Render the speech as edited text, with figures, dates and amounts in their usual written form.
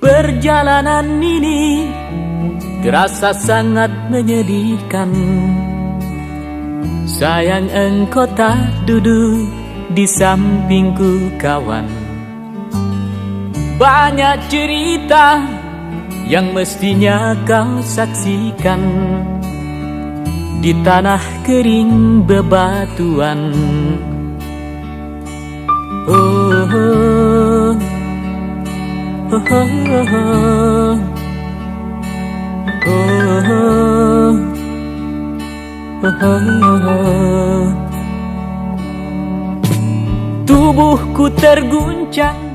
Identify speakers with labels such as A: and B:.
A: Perjalanan ini terasa sangat menyedihkan. Sayang engkau tak duduk di sampingku kawan. Banyak cerita yang mestinya kau saksikan di tanah kering bebatuan. Oh, oh, oh, oh, oh, oh, oh, oh. Tubuhku terguncang